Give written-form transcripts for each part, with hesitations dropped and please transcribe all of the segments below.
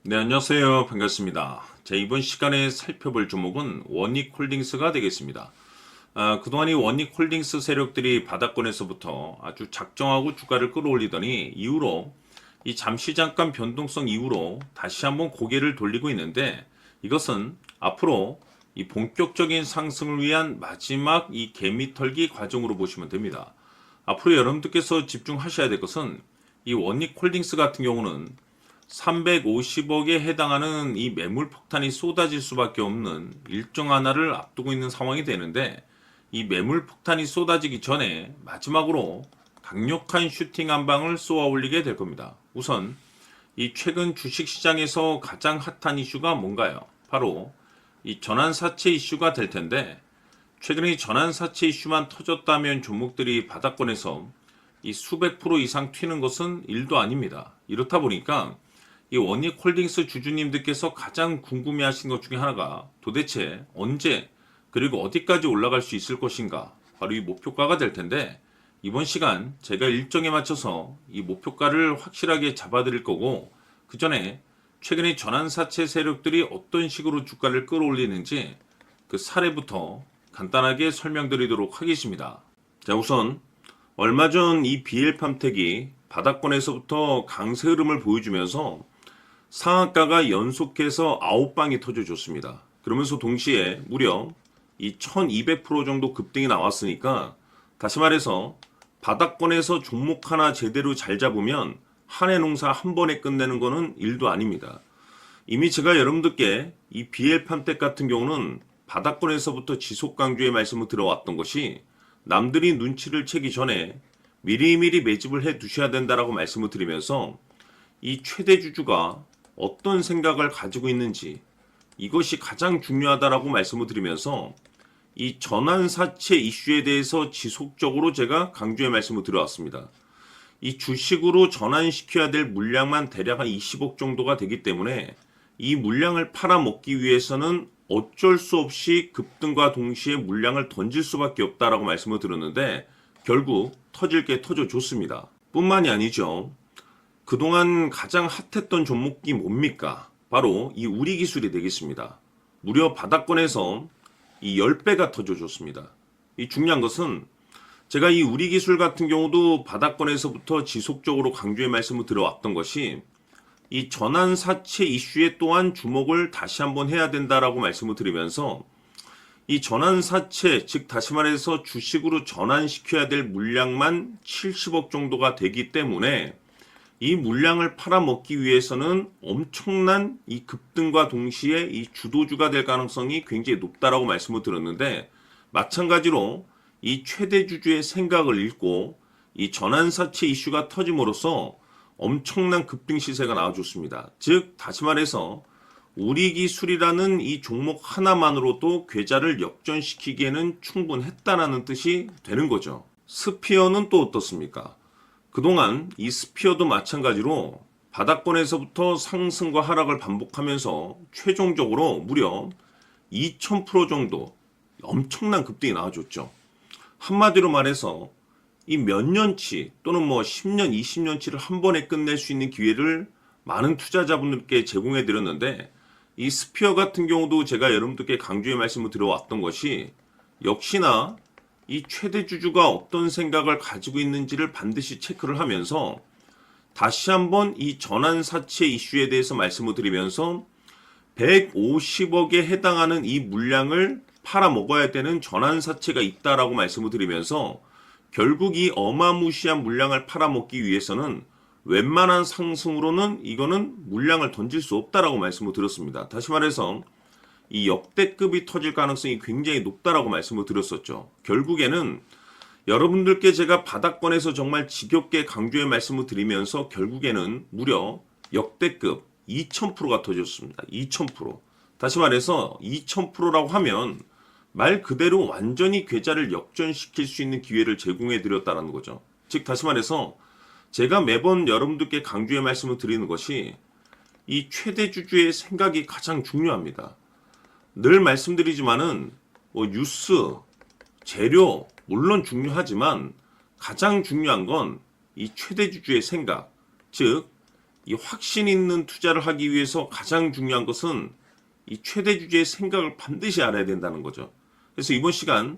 네, 안녕하세요. 반갑습니다. 자, 이번 시간에 살펴볼 종목은 원익홀딩스가 되겠습니다. 그동안 이 원익홀딩스 세력들이 바닥권에서부터 아주 작정하고 주가를 끌어올리더니 이후로 이 잠시 잠깐 변동성 이후로 다시 한번 고개를 돌리고 있는데 이것은 앞으로 이 본격적인 상승을 위한 마지막 이 개미털기 과정으로 보시면 됩니다. 앞으로 여러분들께서 집중하셔야 될 것은 이 원익홀딩스 같은 경우는 350억에 해당하는 이 매물 폭탄이 쏟아질 수밖에 없는 일정 하나를 앞두고 있는 상황이 되는데 이 매물 폭탄이 쏟아지기 전에 마지막으로 강력한 슈팅 한 방을 쏘아 올리게 될 겁니다. 우선 이 최근 주식시장에서 가장 핫한 이슈가 뭔가요? 바로 이 전환사채 이슈가 될 텐데 최근에 이 전환사채 이슈만 터졌다면 종목들이 바닥권에서 이 수백 프로 이상 튀는 것은 일도 아닙니다. 이렇다 보니까 이 원익홀딩스 주주님들께서 가장 궁금해하신 것 중에 하나가 도대체 언제 그리고 어디까지 올라갈 수 있을 것인가, 바로 이 목표가가 될 텐데 이번 시간 제가 일정에 맞춰서 이 목표가를 확실하게 잡아드릴 거고, 그 전에 최근에 전환사채 세력들이 어떤 식으로 주가를 끌어올리는지 그 사례부터 간단하게 설명드리도록 하겠습니다. 자, 우선 얼마 전 이 BL팜텍이 바닥권에서부터 강세 흐름을 보여주면서 상한가가 연속해서 9방이 터져줬습니다. 그러면서 동시에 무려 이 1200% 정도 급등이 나왔으니까, 다시 말해서 바닥권에서 종목 하나 제대로 잘 잡으면 한 해 농사 한 번에 끝내는 거는 일도 아닙니다. 이미 제가 여러분들께 이 BL팜텍 같은 경우는 바닥권에서부터 지속 강조의 말씀을 들어왔던 것이 남들이 눈치를 채기 전에 미리미리 매집을 해 두셔야 된다라고 말씀을 드리면서 이 최대 주주가 어떤 생각을 가지고 있는지 이것이 가장 중요하다라고 말씀을 드리면서 이 전환사채 이슈에 대해서 지속적으로 제가 강조의 말씀을 드려왔습니다. 이 주식으로 전환시켜야 될 물량만 대략 한 20억 정도가 되기 때문에 이 물량을 팔아먹기 위해서는 어쩔 수 없이 급등과 동시에 물량을 던질 수밖에 없다라고 말씀을 드렸는데 결국 터질 게 터져줬습니다. 뿐만이 아니죠. 그동안 가장 핫했던 종목이 뭡니까? 바로 이 우리기술이 되겠습니다. 무려 바닥권에서 이 10배가 터져줬습니다. 이 중요한 것은 제가 이 우리기술 같은 경우도 바닥권에서부터 지속적으로 강조의 말씀을 들어왔던 것이 이 전환사채 이슈에 또한 주목을 다시 한번 해야 된다라고 말씀을 드리면서 이 전환사채, 즉 다시 말해서 주식으로 전환시켜야 될 물량만 70억 정도가 되기 때문에 이 물량을 팔아먹기 위해서는 엄청난 이 급등과 동시에 이 주도주가 될 가능성이 굉장히 높다라고 말씀을 드렸는데, 마찬가지로 이 최대 주주의 생각을 읽고 이 전환사채 이슈가 터짐으로써 엄청난 급등 시세가 나와줬습니다. 즉 다시 말해서 우리기술이라는 이 종목 하나만으로도 계좌를 역전시키기에는 충분했다라는 뜻이 되는 거죠. 스피어는 또 어떻습니까? 그동안 이 스피어도 마찬가지로 바닥권에서부터 상승과 하락을 반복하면서 최종적으로 무려 2000% 정도 엄청난 급등이 나와줬죠. 한마디로 말해서 이 몇 년치 또는 뭐 10년, 20년치를 한 번에 끝낼 수 있는 기회를 많은 투자자분들께 제공해 드렸는데, 이 스피어 같은 경우도 제가 여러분들께 강조의 말씀을 드려왔던 것이 역시나 이 최대 주주가 어떤 생각을 가지고 있는지를 반드시 체크를 하면서 다시 한번 이 전환사채 이슈에 대해서 말씀을 드리면서 150억에 해당하는 이 물량을 팔아먹어야 되는 전환사채가 있다라고 말씀을 드리면서 결국 이 어마무시한 물량을 팔아먹기 위해서는 웬만한 상승으로는 이거는 물량을 던질 수 없다라고 말씀을 드렸습니다. 다시 말해서 이 역대급이 터질 가능성이 굉장히 높다라고 말씀을 드렸었죠. 결국에는 여러분들께 제가 바닥권에서 정말 지겹게 강조의 말씀을 드리면서 결국에는 무려 역대급 2000%가 터졌습니다. 2000%. 다시 말해서 2000%라고 하면 말 그대로 완전히 계좌를 역전시킬 수 있는 기회를 제공해 드렸다는 거죠. 즉 다시 말해서 제가 매번 여러분들께 강조의 말씀을 드리는 것이 이 최대 주주의 생각이 가장 중요합니다. 늘 말씀드리지만은 뭐 뉴스, 재료 물론 중요하지만 가장 중요한 건 이 최대 주주의 생각, 즉 이 확신 있는 투자를 하기 위해서 가장 중요한 것은 이 최대 주주의 생각을 반드시 알아야 된다는 거죠. 그래서 이번 시간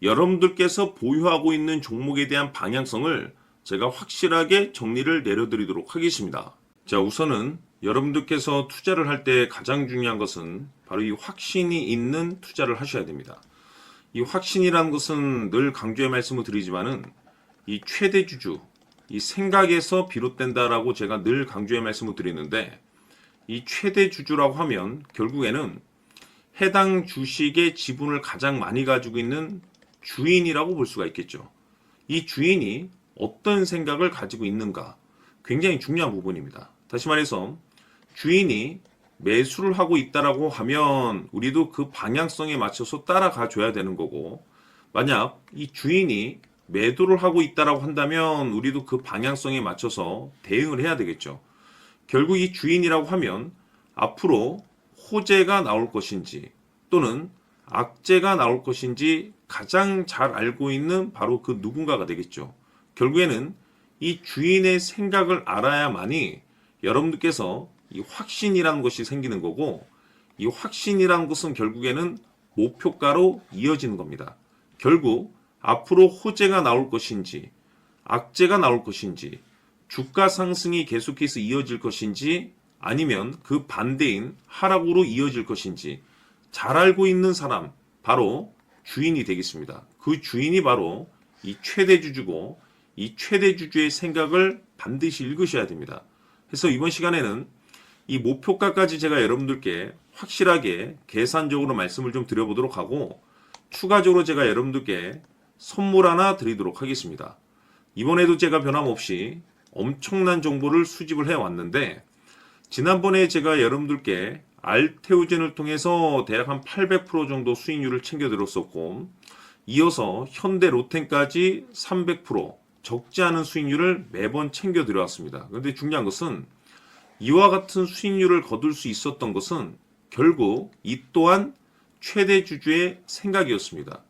여러분들께서 보유하고 있는 종목에 대한 방향성을 제가 확실하게 정리를 내려드리도록 하겠습니다. 자, 우선은 여러분들께서 투자를 할 때 가장 중요한 것은 바로 이 확신이 있는 투자를 하셔야 됩니다. 이 확신이라는 것은 늘 강조의 말씀을 드리지만은 이 최대 주주, 이 생각에서 비롯된다라고 제가 늘 강조의 말씀을 드리는데, 이 최대 주주라고 하면 결국에는 해당 주식의 지분을 가장 많이 가지고 있는 주인이라고 볼 수가 있겠죠. 이 주인이 어떤 생각을 가지고 있는가, 굉장히 중요한 부분입니다. 다시 말해서 주인이 매수를 하고 있다라고 하면 우리도 그 방향성에 맞춰서 따라가 줘야 되는 거고, 만약 이 주인이 매도를 하고 있다라고 한다면 우리도 그 방향성에 맞춰서 대응을 해야 되겠죠. 결국 이 주인이라고 하면 앞으로 호재가 나올 것인지 또는 악재가 나올 것인지 가장 잘 알고 있는 바로 그 누군가가 되겠죠. 결국에는 이 주인의 생각을 알아야만이 여러분들께서 이 확신이라는 것이 생기는 거고, 이 확신이라는 것은 결국에는 목표가로 이어지는 겁니다. 결국 앞으로 호재가 나올 것인지 악재가 나올 것인지 주가 상승이 계속해서 이어질 것인지 아니면 그 반대인 하락으로 이어질 것인지 잘 알고 있는 사람, 바로 주인이 되겠습니다. 그 주인이 바로 이 최대 주주고, 이 최대 주주의 생각을 반드시 읽으셔야 됩니다. 그래서 이번 시간에는 이 목표가까지 제가 여러분들께 확실하게 계산적으로 말씀을 좀 드려보도록 하고, 추가적으로 제가 여러분들께 선물 하나 드리도록 하겠습니다. 이번에도 제가 변함없이 엄청난 정보를 수집을 해왔는데, 지난번에 제가 여러분들께 알테오젠을 통해서 대략 한 800% 정도 수익률을 챙겨드렸었고, 이어서 현대 로텐까지 300% 적지 않은 수익률을 매번 챙겨드려왔습니다. 그런데 중요한 것은 이와 같은 수익률을 거둘 수 있었던 것은 결국 이 또한 최대 주주의 생각이었습니다.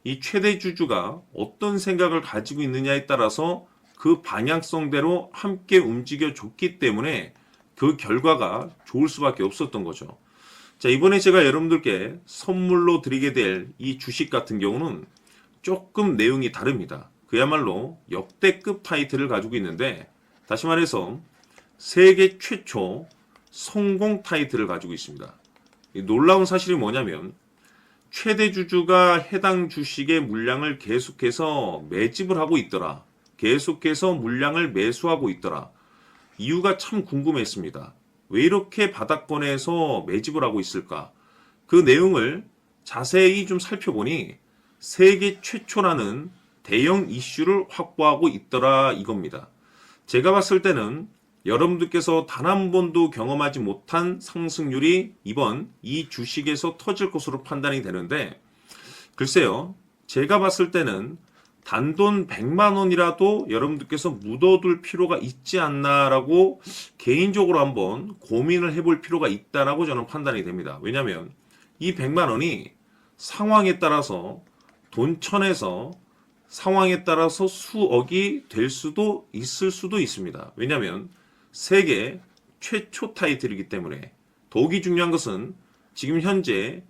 이 최대 주주가 어떤 생각을 가지고 있느냐에 따라서 그 방향성대로 함께 움직여 줬기 때문에 그 결과가 좋을 수밖에 없었던 거죠. 자, 이번에 제가 여러분들께 선물로 드리게 될 이 주식 같은 경우는 조금 내용이 다릅니다. 그야말로 역대급 타이틀을 가지고 있는데, 다시 말해서 세계 최초 성공 타이틀을 가지고 있습니다. 이 놀라운 사실이 뭐냐면 최대 주주가 해당 주식의 물량을 계속해서 매집을 하고 있더라. 계속해서 물량을 매수하고 있더라. 이유가 참 궁금했습니다. 왜 이렇게 바닥권에서 매집을 하고 있을까? 그 내용을 자세히 좀 살펴보니 세계 최초라는 대형 이슈를 확보하고 있더라 이겁니다. 제가 봤을 때는 여러분들께서 단 한 번도 경험하지 못한 상승률이 이번 이 주식에서 터질 것으로 판단이 되는데, 글쎄요, 제가 봤을 때는 단돈 100만 원이라도 여러분들께서 묻어둘 필요가 있지 않나라고 개인적으로 한번 고민을 해볼 필요가 있다라고 저는 판단이 됩니다. 왜냐하면 이 100만 원이 상황에 따라서 돈천에서 상황에 따라서 수억이 될 수도 있을 수도 있습니다. 왜냐하면 세계 최초 타이틀이기 때문에. 더욱이 중요한 것은 지금 현재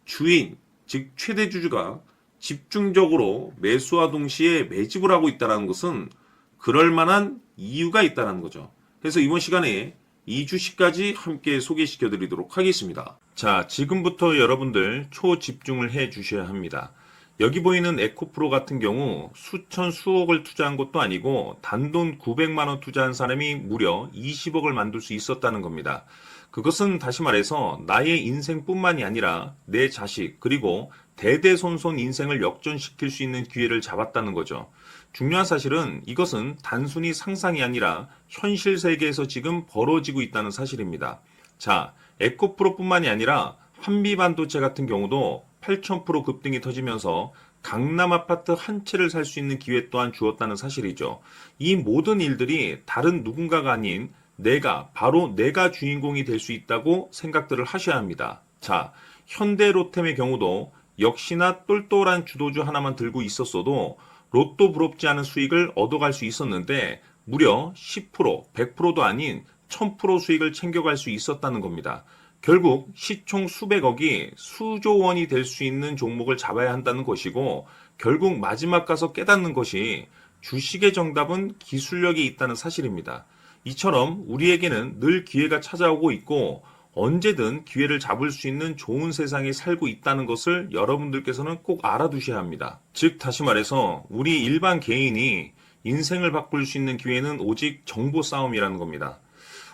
주인, 즉 최대 주주가 집중적으로 매수와 동시에 매집을 하고 있다는 것은 그럴 만한 이유가 있다는 거죠. 그래서 이번 시간에 이 주식까지 함께 소개시켜 드리도록 하겠습니다. 자, 지금부터 여러분들 초집중을 해 주셔야 합니다. 여기 보이는 에코프로 같은 경우 수천 수억을 투자한 것도 아니고 단돈 900만 원 투자한 사람이 무려 20억을 만들 수 있었다는 겁니다. 그것은 다시 말해서 나의 인생뿐만이 아니라 내 자식 그리고 대대손손 인생을 역전시킬 수 있는 기회를 잡았다는 거죠. 중요한 사실은 이것은 단순히 상상이 아니라 현실 세계에서 지금 벌어지고 있다는 사실입니다. 자, 에코프로뿐만이 아니라 한미반도체 같은 경우도 8,000% 급등이 터지면서 강남 아파트 한 채를 살 수 있는 기회 또한 주었다는 사실이죠. 이 모든 일들이 다른 누군가가 아닌 바로 내가 주인공이 될 수 있다고 생각들을 하셔야 합니다. 자, 현대로템의 경우도 역시나 똘똘한 주도주 하나만 들고 있었어도 로또 부럽지 않은 수익을 얻어갈 수 있었는데 무려 10%, 100%도 아닌 1000% 수익을 챙겨갈 수 있었다는 겁니다. 결국 시총 수백억이 수조 원이 될 수 있는 종목을 잡아야 한다는 것이고, 결국 마지막 가서 깨닫는 것이 주식의 정답은 기술력이 있다는 사실입니다. 이처럼 우리에게는 늘 기회가 찾아오고 있고 언제든 기회를 잡을 수 있는 좋은 세상에 살고 있다는 것을 여러분들께서는 꼭 알아두셔야 합니다. 즉 다시 말해서 우리 일반 개인이 인생을 바꿀 수 있는 기회는 오직 정보 싸움이라는 겁니다.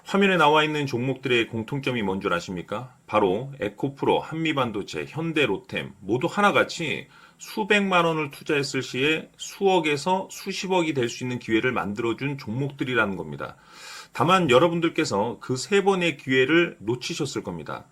화면에 나와 있는 종목들의 공통점이 뭔 줄 아십니까? 바로 에코프로, 한미반도체, 현대로템 모두 하나같이 수백만 원을 투자했을 시에 수억에서 수십억이 될 수 있는 기회를 만들어준 종목들이라는 겁니다. 다만 여러분들께서 그 세 번의 기회를 놓치셨을 겁니다.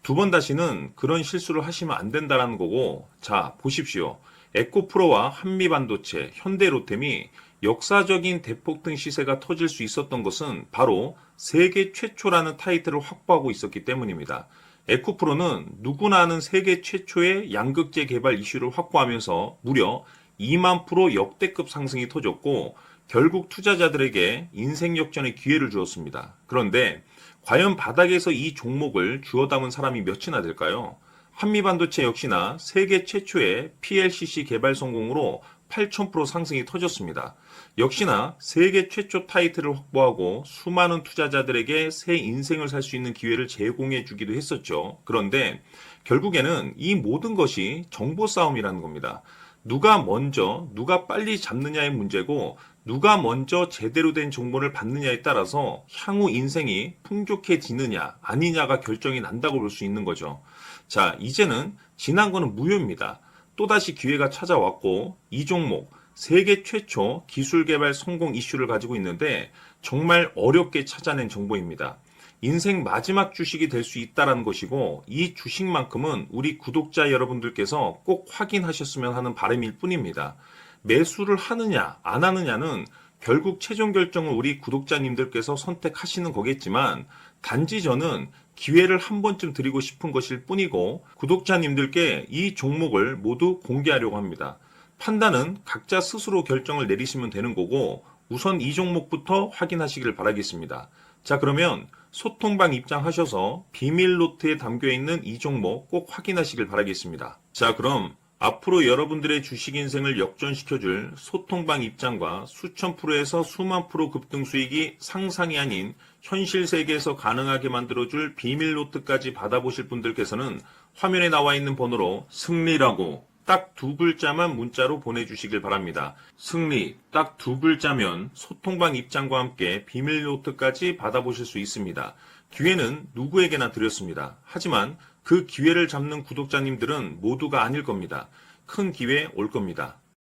두 번 다시는 그런 실수를 하시면 안 된다는 거고, 자 보십시오. 에코프로와 한미반도체, 현대로템이 역사적인 대폭등 시세가 터질 수 있었던 것은 바로 세계 최초라는 타이틀을 확보하고 있었기 때문입니다. 에코프로는 누구나 아는 세계 최초의 양극재 개발 이슈를 확보하면서 무려 2만 프로 역대급 상승이 터졌고 결국 투자자들에게 인생 역전의 기회를 주었습니다. 그런데 과연 바닥에서 이 종목을 주워 담은 사람이 몇이나 될까요? 한미반도체 역시나 세계 최초의 PLCC 개발 성공으로 8000% 상승이 터졌습니다. 역시나 세계 최초 타이틀을 확보하고 수많은 투자자들에게 새 인생을 살 수 있는 기회를 제공해 주기도 했었죠. 그런데 결국에는 이 모든 것이 정보 싸움이라는 겁니다. 누가 먼저, 누가 빨리 잡느냐의 문제고 누가 먼저 제대로 된 정보를 받느냐에 따라서 향후 인생이 풍족해지느냐 아니냐가 결정이 난다고 볼 수 있는 거죠. 자, 이제는 지난 거는 무효입니다. 또다시 기회가 찾아왔고 이 종목 세계 최초 기술 개발 성공 이슈를 가지고 있는데 정말 어렵게 찾아낸 정보입니다. 인생 마지막 주식이 될 수 있다는 것이고 이 주식만큼은 우리 구독자 여러분들께서 꼭 확인하셨으면 하는 바람일 뿐입니다. 매수를 하느냐 안 하느냐는 결국 최종 결정을 우리 구독자님들께서 선택하시는 거겠지만 단지 저는 기회를 한 번쯤 드리고 싶은 것일 뿐이고 구독자님들께 이 종목을 모두 공개하려고 합니다. 판단은 각자 스스로 결정을 내리시면 되는 거고 우선 이 종목부터 확인하시길 바라겠습니다. 자, 그러면 소통방 입장하셔서 비밀 노트에 담겨있는 이 종목 꼭 확인하시길 바라겠습니다. 자, 그럼 앞으로 여러분들의 주식 인생을 역전시켜줄 소통방 입장과 수천 프로에서 수만 프로 급등 수익이 상상이 아닌 현실 세계에서 가능하게 만들어줄 비밀 노트까지 받아보실 분들께서는 화면에 나와 있는 번호로 승리라고 딱 두 글자만 문자로 보내주시길 바랍니다. 승리 딱 두 글자면 소통방 입장과 함께 비밀 노트까지 받아보실 수 있습니다. 기회는 누구에게나 드렸습니다. 하지만 그 기회를 잡는 구독자님들은 모두가 아닐 겁니다. 큰 기회 올 겁니다.